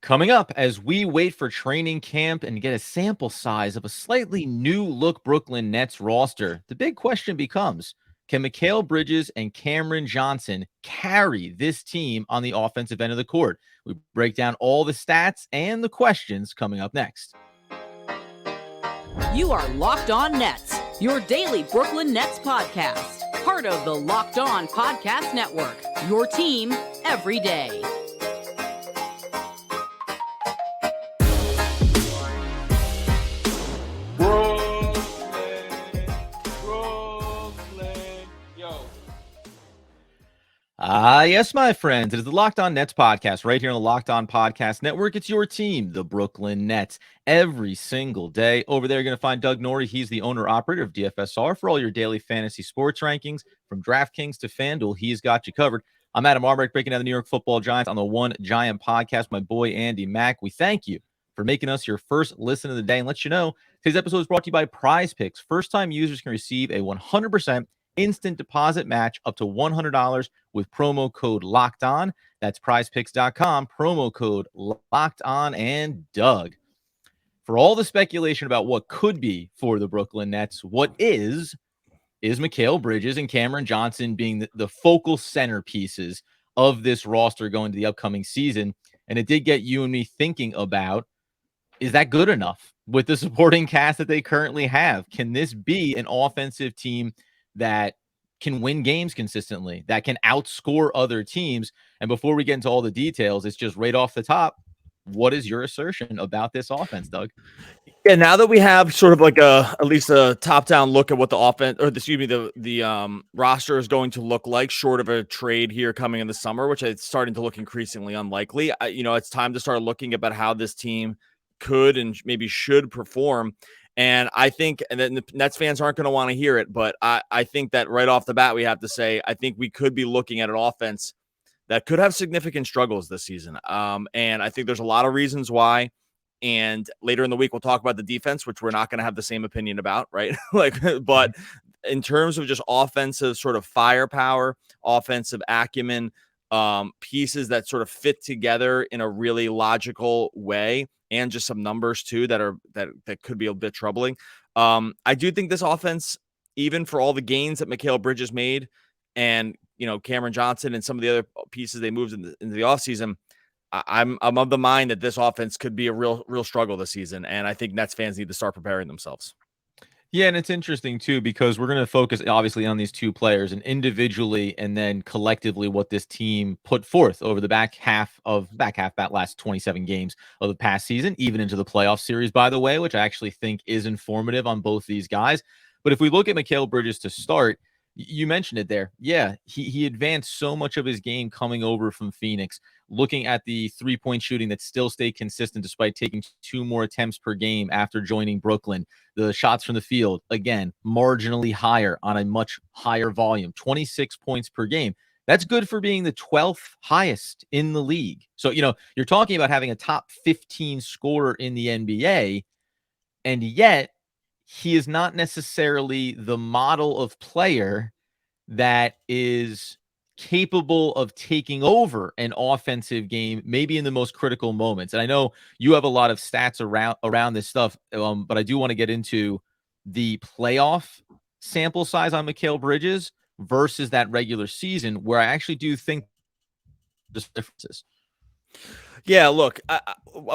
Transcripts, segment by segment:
Coming up, as we wait for training camp and get a sample size of a slightly new look Brooklyn Nets roster, the big question becomes, can Mikal Bridges and Cameron Johnson carry this team on the offensive end of the court? We break down all the stats and the questions coming up next. You are Locked On Nets, your daily Brooklyn Nets podcast. Part of the Locked On Podcast Network, your team every day. Yes, my friends. It is the Locked On Nets podcast right here on the Locked On Podcast Network. It's your team, the Brooklyn Nets, every single day. Over there, you're going to find Doug Norrie. He's the owner-operator of DFSR for all your daily fantasy sports rankings. From DraftKings to FanDuel, he's got you covered. I'm Adam Arbright, breaking down the New York Football Giants on the One Giant podcast. My boy, Andy Mack. We thank you for making us your first listen of the day and let you know today's episode is brought to you by Prize Picks. First-time users can receive a 100% instant deposit match up to $100 with promo code Locked On. That's prizepicks.com, promo code Locked On. And Doug, for all the speculation about what could be for the Brooklyn Nets, what is Mikal Bridges and Cameron Johnson being the focal centerpieces of this roster going to the upcoming season. And it did get you and me thinking about, is that good enough with the supporting cast that they currently have? Can this be an offensive team that can win games consistently, that can outscore other teams? And before we get into all the details, it's just right off the top, what is your assertion about this offense, Doug? Yeah, now that we have sort of like at least a top-down look at what the offense, or the roster is going to look like, short of a trade here coming in the summer, which is starting to look increasingly unlikely. It's time to start looking about how this team could and maybe should perform. And I think, and then the Nets fans aren't going to want to hear it, but I think that right off the bat, we have to say, I think we could be looking at an offense that could have significant struggles this season. And I think there's a lot of reasons why. And later in the week, we'll talk about the defense, which we're not going to have the same opinion about, right? But in terms of just offensive sort of firepower, offensive acumen, pieces that sort of fit together in a really logical way, and just some numbers too that could be a bit troubling. I do think this offense, even for all the gains that Mikal Bridges made, and Cameron Johnson and some of the other pieces they moved into the offseason, I'm of the mind that this offense could be a real struggle this season, and I think Nets fans need to start preparing themselves. Yeah, and it's interesting, too, because we're going to focus, obviously, on these two players and individually and then collectively what this team put forth over the back half that last 27 games of the past season, even into the playoff series, by the way, which I actually think is informative on both these guys. But if we look at Mikal Bridges to start, you mentioned it there. Yeah, he advanced so much of his game coming over from Phoenix, looking at the three-point shooting that still stayed consistent despite taking 2 more attempts per game after joining Brooklyn. The shots from the field, again, marginally higher on a much higher volume, 26 points per game. That's good for being the 12th highest in the league. So, you're talking about having a top 15 scorer in the NBA, and yet he is not necessarily the model of player that is capable of taking over an offensive game, maybe in the most critical moments. And I know you have a lot of stats around this stuff, but I do want to get into the playoff sample size on Mikal Bridges versus that regular season, where I actually do think there's differences. Yeah, look,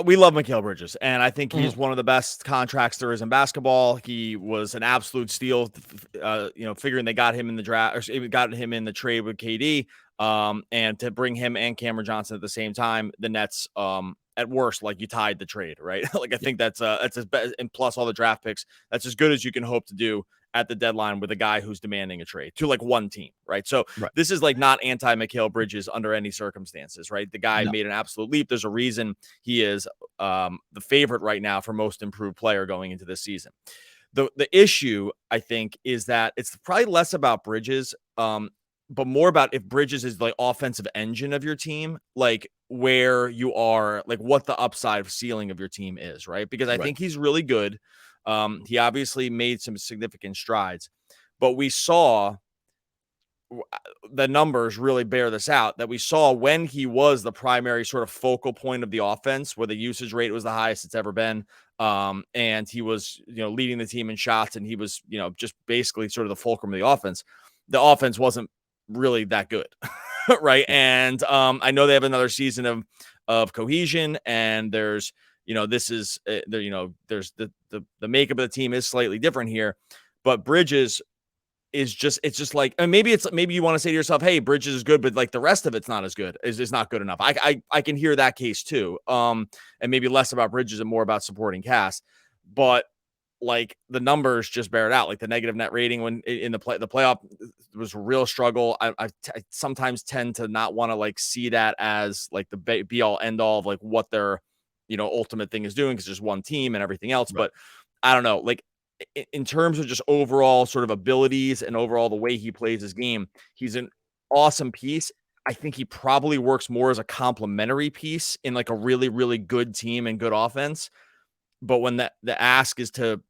we love Mikal Bridges, and I think he's one of the best contracts there is in basketball. He was an absolute steal, figuring they got him in the draft, or got him in the trade with KD, and to bring him and Cameron Johnson at the same time, the Nets, at worst, like, you tied the trade, right? I think that's as best, and plus all the draft picks, that's as good as you can hope to do at the deadline with a guy who's demanding a trade to like one team, right? So This is like not anti-Mikal Bridges under any circumstances, right? The guy made an absolute leap. There's a reason he is the favorite right now for most improved player going into this season. The issue, I think, is that it's probably less about Bridges, but more about if Bridges is the offensive engine of your team, like where you are, like what the upside ceiling of your team is, right? Because I think he's really good. He obviously made some significant strides, but we saw the numbers really bear this out, that we saw when he was the primary sort of focal point of the offense, where the usage rate was the highest it's ever been. And he was, leading the team in shots, and he was, just basically sort of the fulcrum of the offense. The offense wasn't really that good. Right. And I know they have another season of cohesion, and there's, this is, there's the makeup of the team is slightly different here, but Bridges is just, it's just like, and maybe you want to say to yourself, hey, Bridges is good, but like the rest of it's not as good, is not good enough. I can hear that case too. And maybe less about Bridges and more about supporting cast, but like the numbers just bear it out. Like the negative net rating when in the playoff was a real struggle. I sometimes tend to not want to like see that as like the be all end all of like what their, ultimate thing is doing, because there's one team and everything else. Right. But I don't know, like in terms of just overall sort of abilities and overall the way he plays his game, he's an awesome piece. I think he probably works more as a complementary piece in like a really, really good team and good offense. But when the ask is to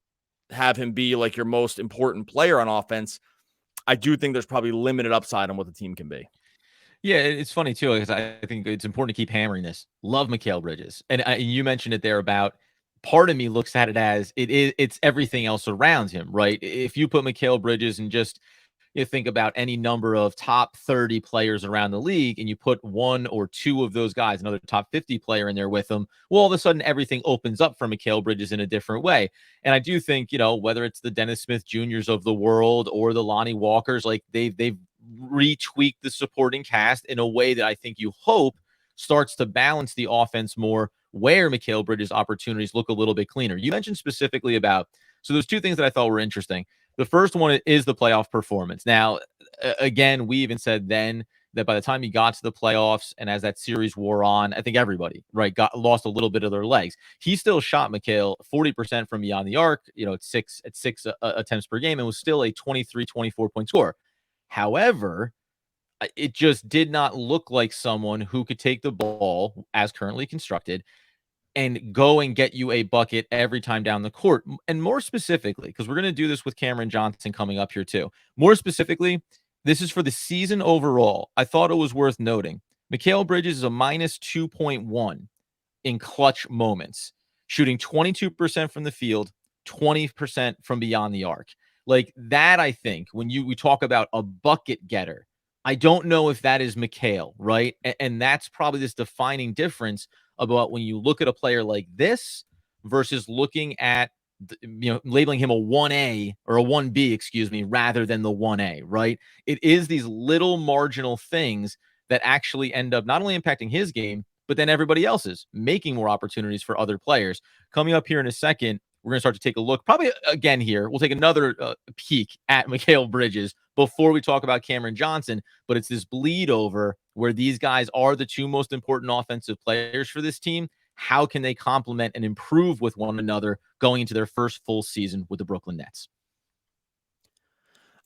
have him be like your most important player on offense, I do think there's probably limited upside on what the team can be. Yeah, it's funny too, because I think it's important to keep hammering this. Love Mikal Bridges, and you mentioned it there about. Part of me looks at it as it's everything else around him, right? If you put Mikal Bridges and just think about any number of top 30 players around the league, and you put one or two of those guys, another top 50 player in there with them, well, all of a sudden everything opens up for Mikal Bridges in a different way. And I do think, whether it's the Dennis Smith Juniors of the world or the Lonnie Walkers, like they've retweaked the supporting cast in a way that I think you hope starts to balance the offense more, where Mikal Bridges' opportunities look a little bit cleaner. You mentioned specifically about, so there's two things that I thought were interesting. The first one is the playoff performance. Now, again, we even said then that by the time he got to the playoffs and as that series wore on, I think everybody, right, lost a little bit of their legs. He still shot Mikal 40% from beyond the arc, at six attempts per game, and was still a 23, 24-point scorer. However, it just did not look like someone who could take the ball as currently constructed and go and get you a bucket every time down the court. And more specifically, because we're going to do this with Cameron Johnson coming up here too. More specifically, this is for the season overall. I thought it was worth noting. Mikal Bridges is a minus 2.1 in clutch moments, shooting 22% from the field, 20% from beyond the arc. Like that, I think, when we talk about a bucket getter, I don't know if that is Mikal, right? And that's probably this defining difference about when you look at a player like this versus looking at, labeling him a 1A or a 1B, excuse me, rather than the 1A, right? It is these little marginal things that actually end up not only impacting his game, but then everybody else's, making more opportunities for other players. Coming up here in a second, we're going to start to take a look, probably again here, we'll take another peek at Mikal Bridges before we talk about Cameron Johnson, but it's this bleed over where these guys are the two most important offensive players for this team. How can they complement and improve with one another going into their first full season with the Brooklyn Nets?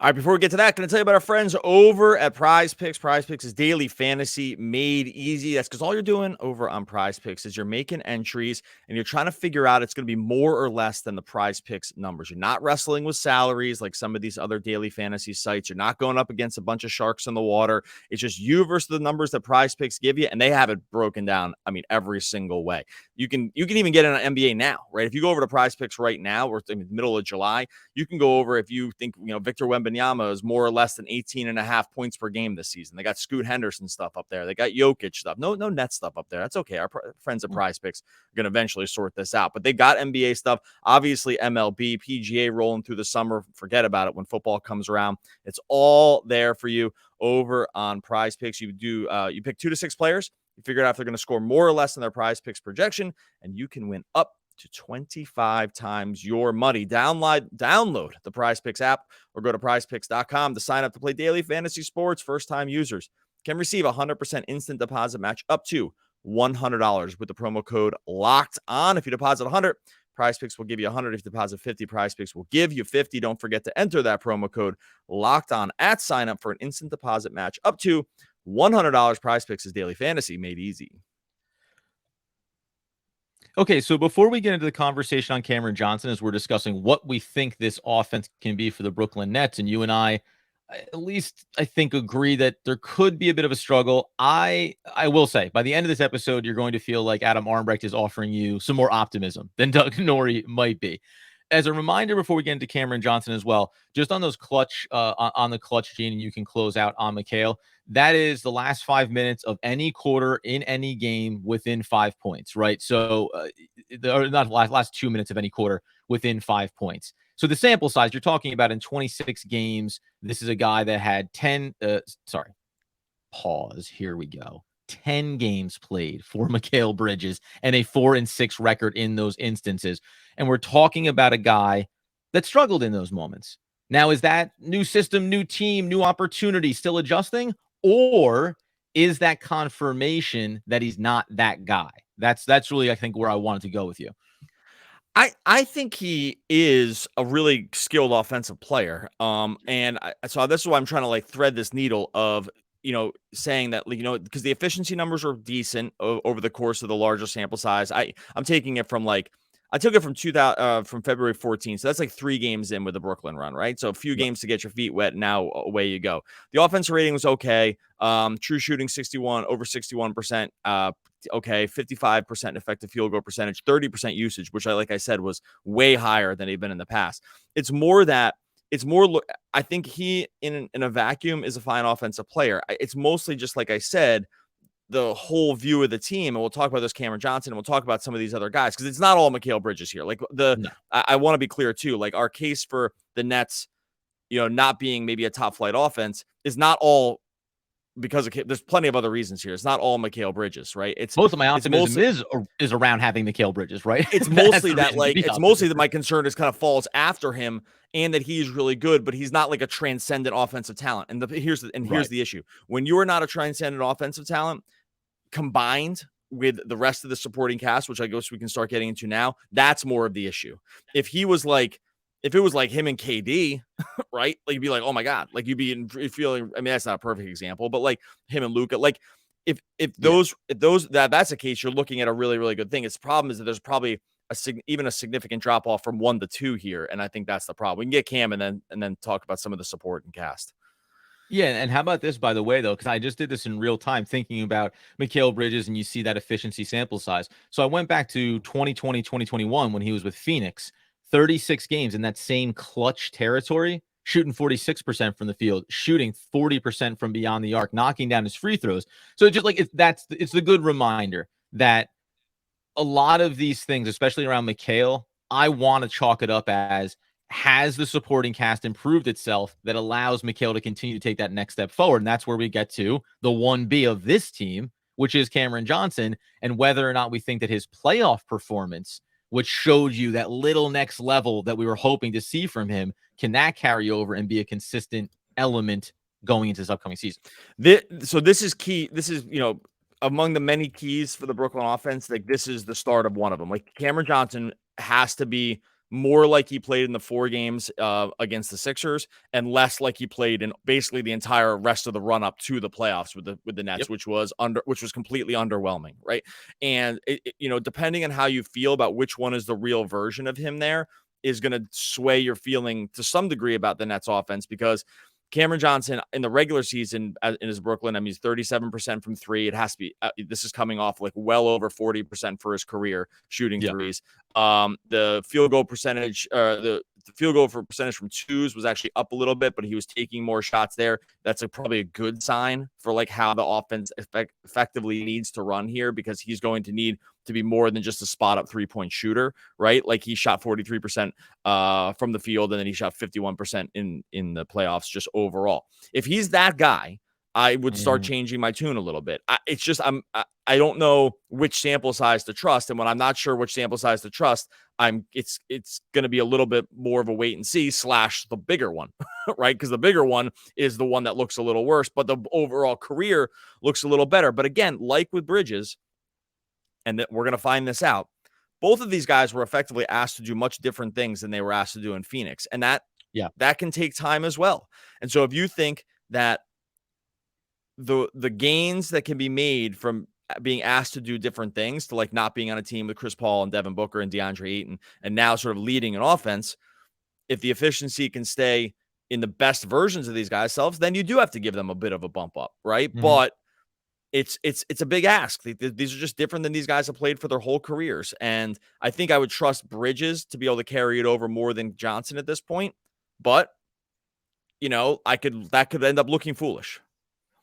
All right, before we get to that, going to tell you about our friends over at Prize Picks. Prize Picks is daily fantasy made easy. That's because all you're doing over on Prize Picks is you're making entries and you're trying to figure out it's going to be more or less than the Prize Picks numbers. You're not wrestling with salaries like some of these other daily fantasy sites. You're not going up against a bunch of sharks in the water. It's just you versus the numbers that Prize Picks give you, and they have it broken down, every single way. You can even get in an NBA now, right? If you go over to Prize Picks right now, or in the middle of July, you can go over if you think, Victor Wembanyama is more or less than 18.5 points per game this season. They got Scoot Henderson stuff up there. They got Jokic stuff. No net stuff up there. That's okay. Our friends at Prize Picks are going to eventually sort this out. But they got NBA stuff. Obviously, MLB, PGA rolling through the summer. Forget about it when football comes around. It's all there for you over on Prize Picks. You pick 2 to 6 players. You figure out if they're going to score more or less than their Prize Picks projection, and you can win up to 25 times your money. Download the Prize Picks app or go to prizepicks.com to sign up to play daily fantasy sports. First-time users can receive a 100% instant deposit match up to $100 with the promo code LOCKED ON. If you deposit 100, Prize Picks will give you 100. If you deposit 50, Prize Picks will give you 50. Don't forget to enter that promo code LOCKED ON at sign up for an instant deposit match up to $100. Prize Picks is daily fantasy made easy. Okay, so before we get into the conversation on Cameron Johnson, as we're discussing what we think this offense can be for the Brooklyn Nets, and you and I at least I think agree that there could be a bit of a struggle. I will say by the end of this episode, you're going to feel like Adam Armbrecht is offering you some more optimism than Doug Norrie might be. As a reminder, before we get into Cameron Johnson as well, just on those clutch on the clutch gene, and you can close out on Mikal. That is the last 5 minutes of any quarter in any game within 5 points, right? So, not last 2 minutes of any quarter within 5 points. So the sample size you're talking about in 26 games, this is a guy that had 10, pause. Here we go. 10 games played for Mikal Bridges and a 4-6 record in those instances. And we're talking about a guy that struggled in those moments. Now, is that new system, new team, new opportunity still adjusting? Or is that confirmation that he's not that guy? That's really, I think, where I wanted to go with you. I think he is a really skilled offensive player. So this is why I'm trying to like thread this needle of, saying that, because the efficiency numbers are decent over the course of the larger sample size. I'm taking it from I took it from from February 14th. So that's like 3 games in with the Brooklyn run, right? So a few games to get your feet wet. Now away you go. The offensive rating was okay. True shooting 61, over 61%. Okay, 55% effective field goal percentage, 30% usage, which like I said, was way higher than they've been in the past. I think he in a vacuum is a fine offensive player. It's mostly just like I said, the whole view of the team, and we'll talk about this Cameron Johnson, and we'll talk about some of these other guys, because it's not all Mikal Bridges here. I want to be clear too. Like, our case for the Nets, not being maybe a top flight offense is not all because there's plenty of other reasons here. It's not all Mikal Bridges, right? It's most of my optimism is around having Mikal Bridges, right? It's mostly that my concern is kind of falls after him, and that he's really good, but he's not like a transcendent offensive talent. And here's the issue: when you are not a transcendent offensive talent, combined with the rest of the supporting cast, which I guess we can start getting into now, that's more of the issue. If it was like him and KD, right? Like, you'd be like, oh my God, like you'd be feeling, I mean, that's not a perfect example, but like him and Luka, like if that's the case, you're looking at a really, really good thing. Its problem is that there's probably even a significant drop off from 1 to 2 here. And I think that's the problem. We can get Cam and then talk about some of the support and cast. Yeah, and how about this, by the way, though, because I just did this in real time thinking about Mikal Bridges, and you see that efficiency sample size. So I went back to 2020, 2021 when he was with Phoenix, 36 games in that same clutch territory, shooting 46% from the field, shooting 40% from beyond the arc, knocking down his free throws. So just like it's the good reminder that a lot of these things, especially around Mikal, I want to chalk it up as, has the supporting cast improved itself that allows Mikal to continue to take that next step forward? And that's where we get to the 1B of this team, which is Cameron Johnson, and whether or not we think that his playoff performance, which showed you that little next level that we were hoping to see from him, can that carry over and be a consistent element going into this upcoming season? So this is key. This is, among the many keys for the Brooklyn offense. Like, this is the start of one of them. Like, Cameron Johnson has to be more like he played in the 4 games against the Sixers, and less like he played in basically the entire rest of the run up to the playoffs with the Nets, yep. which was completely underwhelming, right? And depending on how you feel about which one is the real version of him, there is going to sway your feeling to some degree about the Nets offense, because Cameron Johnson in the regular season in his Brooklyn, I mean, he's 37% from 3. It has to be, this is coming off like well over 40% for his career shooting threes. The field goal percentage, the field goal for percentage from 2s was actually up a little bit, but he was taking more shots there. That's probably a good sign for like how the offense effectively needs to run here, because he's going to need to be more than just a spot up 3-point shooter, right? Like, he shot 43% from the field, and then he shot 51% in the playoffs just overall. If he's that guy, I would start changing my tune a little bit. I don't know which sample size to trust, and when I'm not sure which sample size to trust, it's going to be a little bit more of a wait and see / the bigger one, right? Because the bigger one is the one that looks a little worse, but the overall career looks a little better. But again, like with Bridges, and that we're going to find this out, both of these guys were effectively asked to do much different things than they were asked to do in Phoenix, and that can take time as well. And so if you think that the gains that can be made from being asked to do different things, to like not being on a team with Chris Paul and Devin Booker and DeAndre Ayton, and now sort of leading an offense, if the efficiency can stay in the best versions of these guys' selves, then you do have to give them a bit of a bump up, right? Mm-hmm. But it's a big ask. These are just different than these guys have played for their whole careers. And I think I would trust Bridges to be able to carry it over more than Johnson at this point. But, that could end up looking foolish.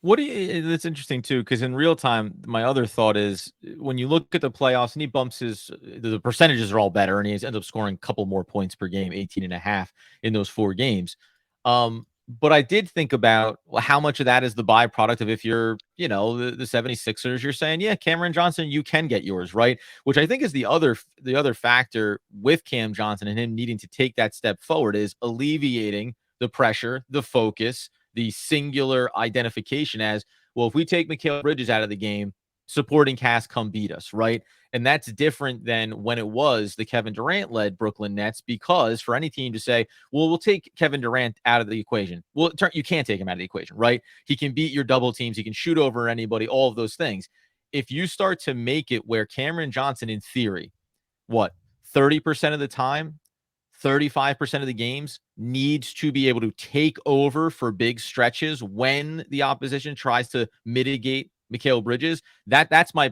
That's interesting too, because in real time, my other thought is when you look at the playoffs and he bumps the percentages are all better and he ends up scoring a couple more points per game, 18.5 in those 4 games. But I did think about how much of that is the byproduct of if you're, the 76ers, you're saying, yeah, Cameron Johnson, you can get yours, right? Which I think is the other factor with Cam Johnson and him needing to take that step forward is alleviating the pressure, the focus, the singular identification as, well, if we take Mikal Bridges out of the game, supporting cast come beat us, right? And that's different than when it was the Kevin Durant-led Brooklyn Nets, because for any team to say, well, we'll take Kevin Durant out of the equation. Well, you can't take him out of the equation, right? He can beat your double teams. He can shoot over anybody, all of those things. If you start to make it where Cameron Johnson, in theory, 30% of the time, 35% of the games needs to be able to take over for big stretches when the opposition tries to mitigate Mikal Bridges. That's my,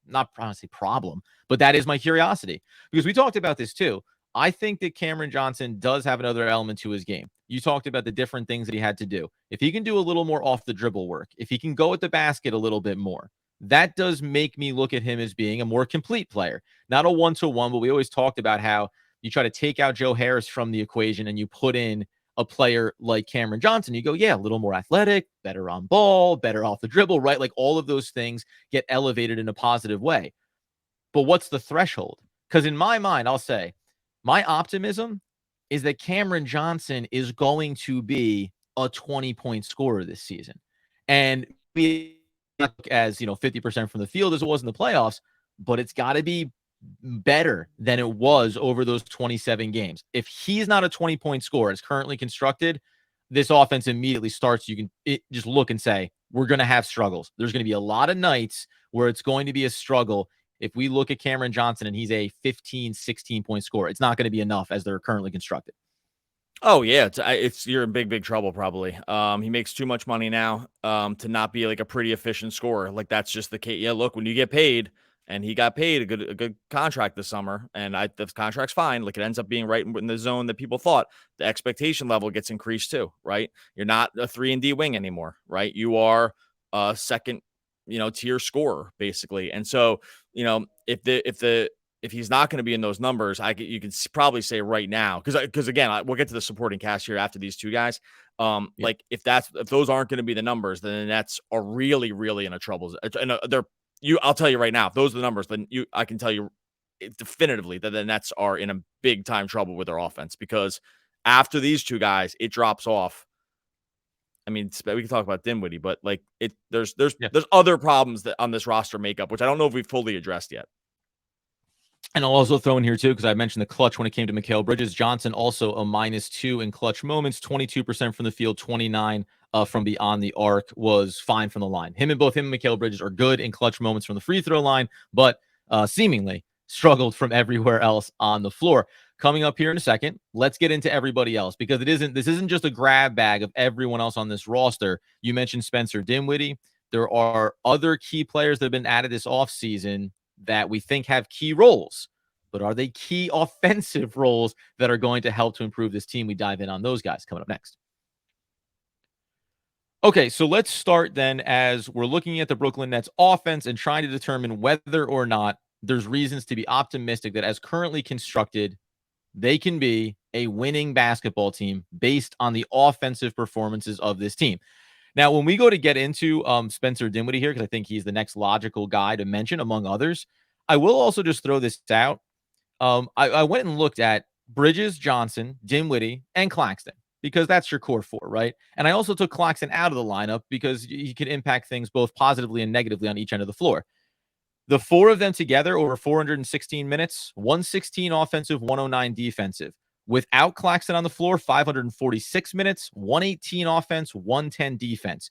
not honestly problem, but that is my curiosity, because we talked about this too. I think that Cameron Johnson does have another element to his game. You talked about the different things that he had to do. If he can do a little more off the dribble work, if he can go at the basket a little bit more, that does make me look at him as being a more complete player, not a one-to-one, but we always talked about how you try to take out Joe Harris from the equation and you put in a player like Cameron Johnson. You go, yeah, a little more athletic, better on ball, better off the dribble, right? Like all of those things get elevated in a positive way. But what's the threshold? Because in my mind, I'll say my optimism is that Cameron Johnson is going to be a 20-point scorer this season. And be as, 50% from the field as it was in the playoffs, but it's got to be better than it was over those 27 games. If he's not a 20-point scorer as currently constructed, this offense immediately starts. You can just look and say, we're going to have struggles. There's going to be a lot of nights where it's going to be a struggle. If we look at Cameron Johnson and he's a 15, 16-point scorer, it's not going to be enough as they're currently constructed. Oh yeah, you're in big trouble probably. He makes too much money now to not be like a pretty efficient scorer. Like that's just the case. Yeah, look, when you get paid, and he got paid a good contract this summer, and the contract's fine. Like it ends up being right in the zone that people thought. The expectation level gets increased too, right? You're not a 3-and-D wing anymore, right? You are a second, tier scorer basically. And so, if he's not going to be in those numbers, you can probably say right now, because again, we'll get to the supporting cast here after these two guys. Like if those aren't going to be the numbers, then the Nets are really, really in a trouble. And I'll tell you right now, if those are the numbers, then I can tell you definitively that the Nets are in a big time trouble with their offense, because after these two guys, it drops off. I mean, we can talk about Dinwiddie, but like there's other problems that on this roster makeup, which I don't know if we've fully addressed yet. And I'll also throw in here, too, because I mentioned the clutch when it came to Mikal Bridges. Johnson also a -2 in clutch moments, 22% from the field, 29 from beyond the arc, was fine from the line. Both him and Mikal Bridges are good in clutch moments from the free throw line, but seemingly struggled from everywhere else on the floor. Coming up here in a second, let's get into everybody else, because this isn't just a grab bag of everyone else on this roster. You mentioned Spencer Dinwiddie. There are other key players that have been added this offseason that we think have key roles, but are they key offensive roles that are going to help to improve this team? We dive in on those guys coming up next. Okay, so let's start then, as we're looking at the Brooklyn Nets offense and trying to determine whether or not there's reasons to be optimistic that as currently constructed, they can be a winning basketball team based on the offensive performances of this team. Now, when we go to get into Spencer Dinwiddie here, because I think he's the next logical guy to mention among others, I will also just throw this out. I went and looked at Bridges, Johnson, Dinwiddie, and Claxton, because that's your core four, right? And I also took Claxton out of the lineup because he can impact things both positively and negatively on each end of the floor. The four of them together over 416 minutes, 116 offensive, 109 defensive. Without Claxton on the floor, 546 minutes, 118 offense, 110 defense.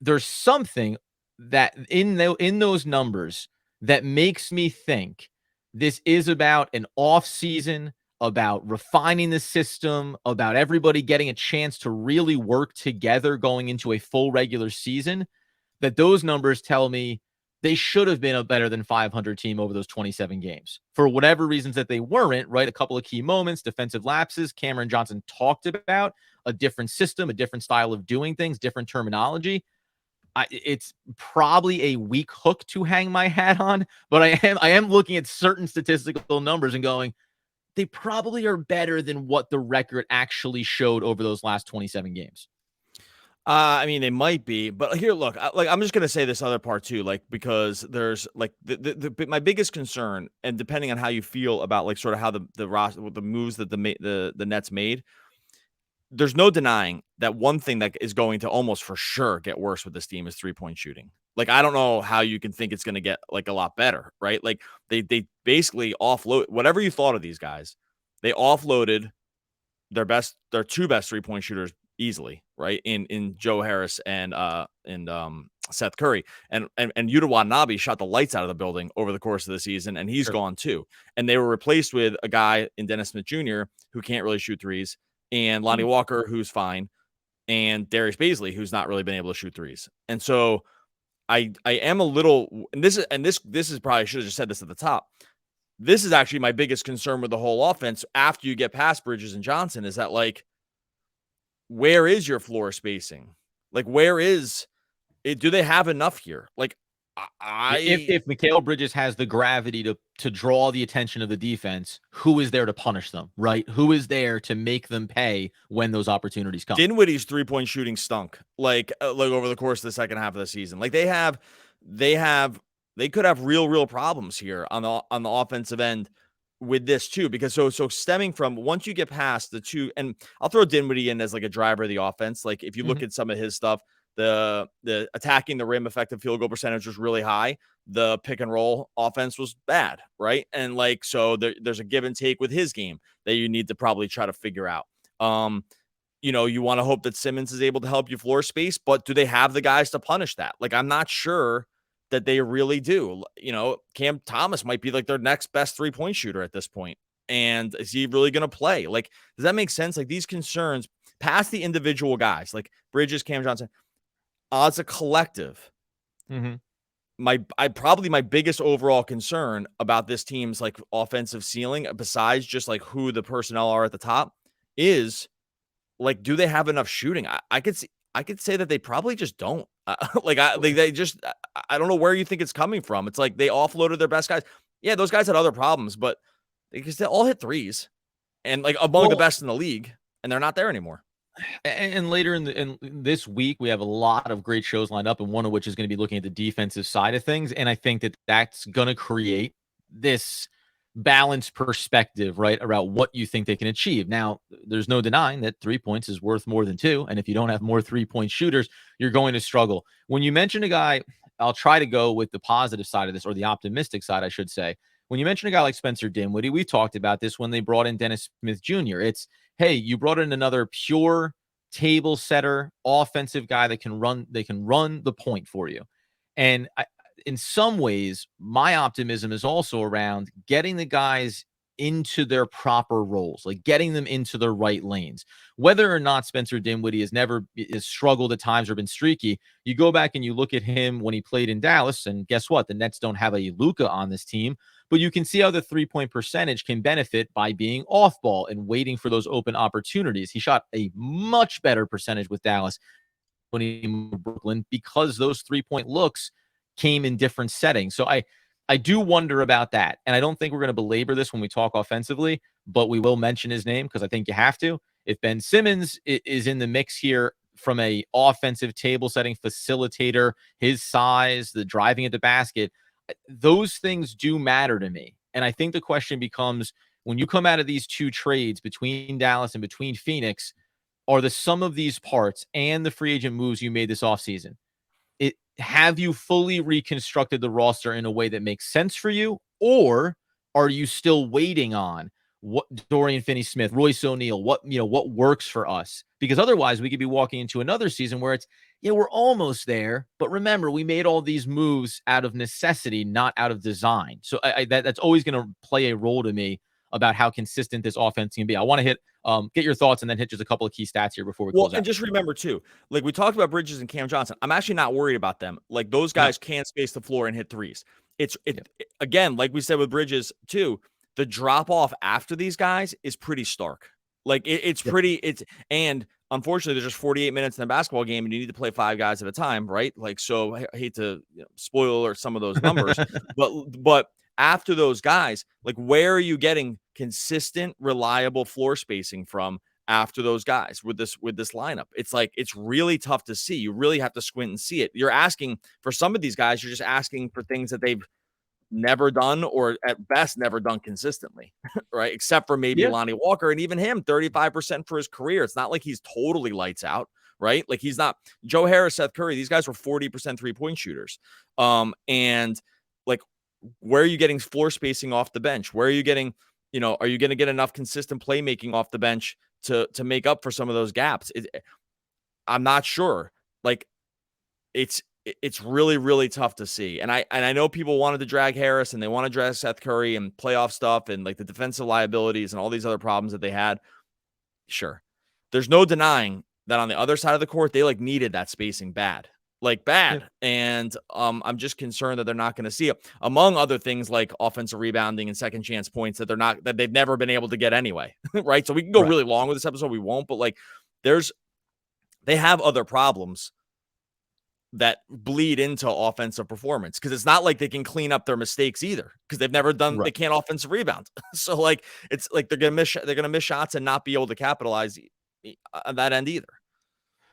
There's something that in those numbers that makes me think this is about an off-season about refining the system, about everybody getting a chance to really work together going into a full regular season, that those numbers tell me they should have been a better than 500 team over those 27 games. For whatever reasons that they weren't, right? A couple of key moments, defensive lapses. Cameron Johnson talked about a different system, a different style of doing things, different terminology. It's probably a weak hook to hang my hat on, but I am looking at certain statistical numbers and going, they probably are better than what the record actually showed over those last 27 games. I mean, they might be, but here, look, I'm just gonna say this other part too, like because there's like my biggest concern, and depending on how you feel about like sort of how the moves that the Nets made, there's no denying that one thing that is going to almost for sure get worse with this team is 3-point shooting. Like I don't know how you can think it's going to get like a lot better, right? Like they basically offload whatever you thought of these guys. They offloaded their two best 3-point shooters easily, right? In Joe Harris and Seth Curry. And Yuta Watanabe shot the lights out of the building over the course of the season, and he's gone too. And they were replaced with a guy in Dennis Smith Jr. who can't really shoot threes, and Lonnie Walker, who's fine, and Darius Baisley, who's not really been able to shoot threes. And so I am a little, and this is probably, I should have just said this at the top. This is actually my biggest concern with the whole offense after you get past Bridges and Johnson, is that like, where is your floor spacing? Like, where is it? Do they have enough here? Like, if Mikal Bridges has the gravity to draw the attention of the defense, who is there to punish them, right? Who is there to make them pay when those opportunities come? Dinwiddie's 3-point shooting stunk like over the course of the second half of the season. Like they could have real problems here on the offensive end with this too, because so stemming from once you get past the two, and I'll throw Dinwiddie in as like a driver of the offense. Like if you look at some of his stuff, the attacking the rim effective field goal percentage was really high. The pick and roll offense was bad, right? And like so there's a give and take with his game that you need to probably try to figure out. You want to hope that Simmons is able to help you floor space, but do they have the guys to punish that? Like I'm not sure that they really do. Cam Thomas might be like their next best 3-point shooter at this point. And is he really going to play? Like, does that make sense? Like these concerns past the individual guys, like Bridges, Cam Johnson, as a collective, my biggest overall concern about this team's like offensive ceiling, besides just like who the personnel are at the top, is like, do they have enough shooting? I could say that they probably just don't. I don't know where you think it's coming from. It's like they offloaded their best guys. Yeah, those guys had other problems, but they all hit threes and like among the best in the league, and they're not there anymore. And later in this week, we have a lot of great shows lined up, and one of which is going to be looking at the defensive side of things. And I think that that's going to create this balanced perspective, right, about what you think they can achieve. Now, there's no denying that 3 points is worth more than 2. And if you don't have more 3-point shooters, you're going to struggle. When you mention a guy, I'll try to go with the positive side of this, or the optimistic side, I should say. When you mention a guy like Spencer Dinwiddie, we talked about this when they brought in Dennis Smith Jr. It's, hey, you brought in another pure table setter, offensive guy that can run the point for you. And in some ways, my optimism is also around getting the guys into their proper roles, like getting them into the right lanes. Whether or not Spencer Dinwiddie has struggled at times or been streaky, you go back and you look at him when he played in Dallas, and guess what? The Nets don't have a Luka on this team, but you can see how the 3-point percentage can benefit by being off ball and waiting for those open opportunities. He shot a much better percentage with Dallas when he moved to Brooklyn because those 3-point looks came in different settings. So I do wonder about that. And I don't think we're going to belabor this when we talk offensively, but we will mention his name because I think you have to. If Ben Simmons is in the mix here from a offensive table setting facilitator, his size, the driving at the basket, those things do matter to me. And I think the question becomes, when you come out of these two trades between Dallas and between Phoenix, are the sum of these parts and the free agent moves you made this offseason, have you fully reconstructed the roster in a way that makes sense for you? Or are you still waiting on what Dorian Finney-Smith, Royce O'Neal, what works for us? Because otherwise we could be walking into another season where it's, we're almost there, but remember, we made all these moves out of necessity, not out of design. So that's always going to play a role to me about how consistent this offense can be. I want to get your thoughts and then hit just a couple of key stats here before we close out. And just remember too, like we talked about Bridges and Cam Johnson. I'm actually not worried about them. Like those guys can space the floor and hit threes. Again, like we said with Bridges too, the drop off after these guys is pretty stark. Like and unfortunately there's just 48 minutes in a basketball game and you need to play 5 guys at a time, right? Like, so I hate to spoil or some of those numbers, but after those guys, like where are you getting consistent, reliable floor spacing from after those guys with this lineup? It's like, it's really tough to see. You really have to squint and see it. You're asking for some of these guys, you're just asking for things that they've never done, or at best never done consistently, right? Except for maybe Lonnie Walker, and even him, 35% for his career. It's not like he's totally lights out, right? Like he's not Joe Harris, Seth Curry. These guys were 40% 3-point shooters. And like, where are you getting floor spacing off the bench? Where are you getting, are you going to get enough consistent playmaking off the bench to make up for some of those gaps? I'm not sure. Like it's really, really tough to see. And I know people wanted to drag Harris and they want to drag Seth Curry and playoff stuff and like the defensive liabilities and all these other problems that they had. Sure. There's no denying that on the other side of the court, they like needed that spacing bad. Yeah. And I'm just concerned that they're not going to see it, among other things like offensive rebounding and second chance points that they've never been able to get anyway. Right. So we can go really long with this episode. We won't, but like they have other problems that bleed into offensive performance, because it's not like they can clean up their mistakes either, because they've never done, they can't offensive rebound. So like, it's like they're going to miss shots and not be able to capitalize on that end either.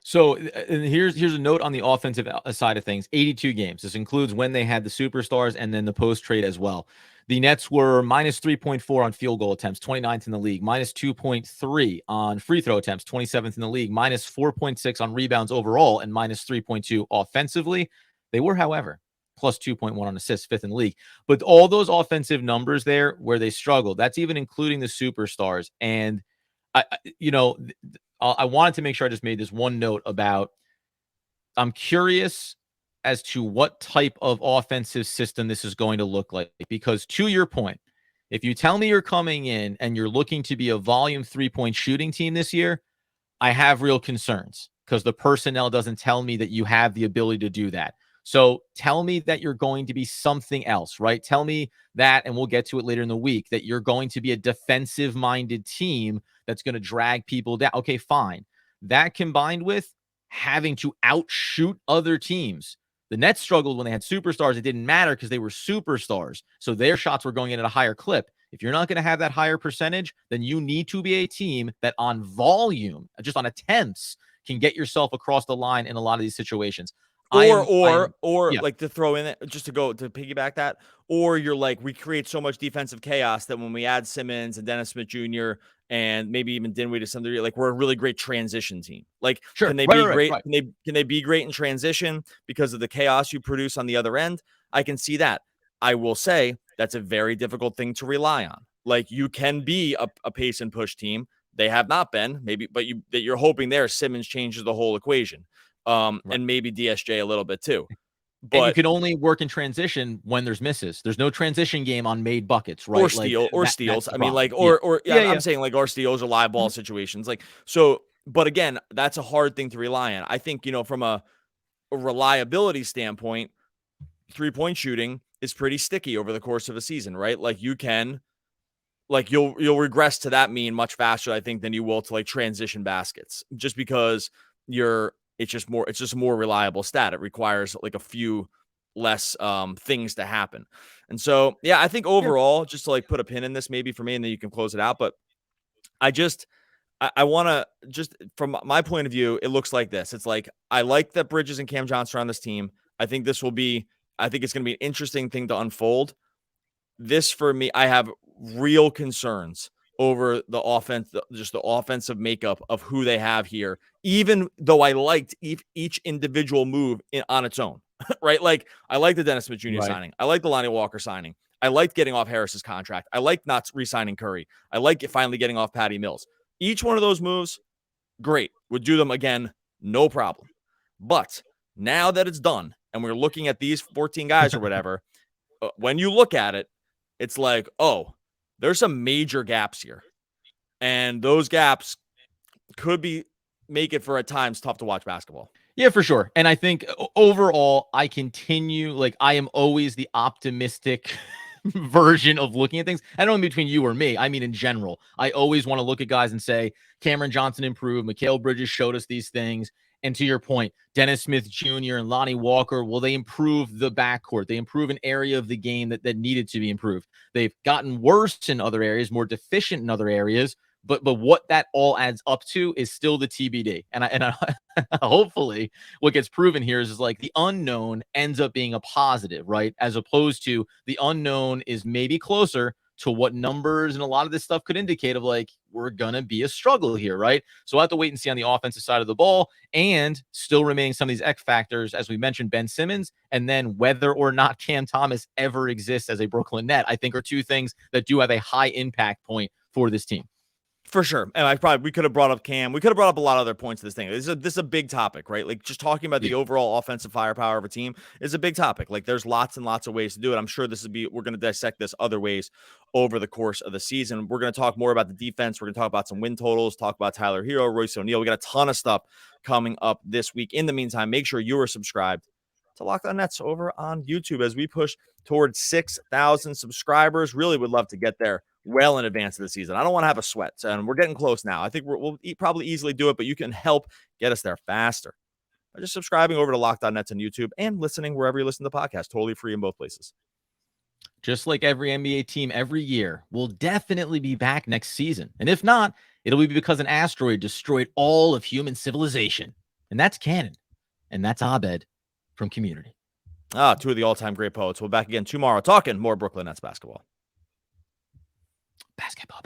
So and here's a note on the offensive side of things. 82 games. This includes when they had the superstars and then the post trade as well. The Nets were minus 3.4 on field goal attempts, 29th in the league, minus 2.3 on free throw attempts, 27th in the league, minus 4.6 on rebounds overall, and minus 3.2 offensively. They were, however, plus 2.1 on assists, 5th in the league. But all those offensive numbers there where they struggled, that's even including the superstars. And I wanted to make sure I just made this one note about, I'm curious as to what type of offensive system this is going to look like. Because to your point, if you tell me you're coming in and you're looking to be a volume 3-point shooting team this year, I have real concerns because the personnel doesn't tell me that you have the ability to do that. So tell me that you're going to be something else, right? Tell me that, and we'll get to it later in the week, that you're going to be a defensive-minded team that's going to drag people down. Okay, fine. That combined with having to outshoot other teams. The Nets struggled when they had superstars. It didn't matter because they were superstars. So their shots were going in at a higher clip. If you're not going to have that higher percentage, then you need to be a team that on volume, just on attempts, can get yourself across the line in a lot of these situations. Like to throw in it, just to piggyback that, or you're like, we create so much defensive chaos that when we add Simmons and Dennis Smith Jr. and maybe even Dinwiddie to some degree, like we're a really great transition team. Like, sure, can they be great? Right. Can they be great in transition because of the chaos you produce on the other end? I can see that. I will say that's a very difficult thing to rely on. Like, you can be a pace and push team. They have not been, maybe, but you're hoping there Simmons changes the whole equation. And maybe DSJ a little bit too. But and you can only work in transition when there's misses. There's no transition game on made buckets, right? Or steals. I mean, like, I'm saying like, or steals or live ball situations. Like, so, but again, that's a hard thing to rely on. I think, from a reliability standpoint, 3-point shooting is pretty sticky over the course of a season, right? Like you'll regress to that mean much faster, I think, than you will to like transition baskets, just because it's just a more reliable stat. It requires like a few less things to happen. And so, yeah, I think overall, just to like put a pin in this maybe for me, and then you can close it out. But I want to just, from my point of view, it looks like this. It's like, I like that Bridges and Cam Johnson are on this team. I think it's going to be an interesting thing to unfold. This, for me, I have real concerns over the offense, just the offensive makeup of who they have here, even though I liked each individual move on its own, right? Like, I like the Dennis Smith Jr. signing. I like the Lonnie Walker signing. I liked getting off Harris's contract. I like not re-signing Curry. I like finally getting off Patty Mills. Each one of those moves, great. Would do them again, no problem. But now that it's done, and we're looking at these 14 guys or whatever, when you look at it, it's like, oh, there's some major gaps here. And those gaps could make it for at times tough to watch basketball. Yeah, for sure. And I think overall, I am always the optimistic version of looking at things. I don't mean between you or me. I mean, in general, I always want to look at guys and say, Cameron Johnson improved. Mikal Bridges showed us these things. And to your point, Dennis Smith Jr. and Lonnie Walker, well, they improve the backcourt. They improve an area of the game that needed to be improved. They've gotten worse in other areas, more deficient in other areas. But what that all adds up to is still the TBD. And I hopefully what gets proven here is like the unknown ends up being a positive, right? As opposed to the unknown is maybe closer to what numbers and a lot of this stuff could indicate of like, we're going to be a struggle here, right? So we'll have to wait and see on the offensive side of the ball, and still remaining some of these X factors, as we mentioned, Ben Simmons, and then whether or not Cam Thomas ever exists as a Brooklyn Net, I think are two things that do have a high impact point for this team. For sure. And we could have brought up Cam. We could have brought up a lot of other points of this thing. This is a big topic, right? Like just talking about the overall offensive firepower of a team is a big topic. Like there's lots and lots of ways to do it. I'm sure we're going to dissect this other ways over the course of the season. We're going to talk more about the defense. We're going to talk about some win totals, talk about Tyler Hero, Royce O'Neal. We got a ton of stuff coming up this week. In the meantime, make sure you are subscribed to Locked On Nets over on YouTube as we push towards 6,000 subscribers. Really would love to get there well in advance of the season. I don't want to have a sweat, and we're getting close now. I think we'll probably easily do it, but you can help get us there faster by just subscribing over to Locked On Nets on YouTube and listening wherever you listen to the podcast. Totally free in both places. Just like every NBA team every year, we'll definitely be back next season. And if not, it'll be because an asteroid destroyed all of human civilization. And that's canon. And that's Abed from Community. Two of the all-time great poets. We'll be back again tomorrow talking more Brooklyn Nets basketball. Basketball.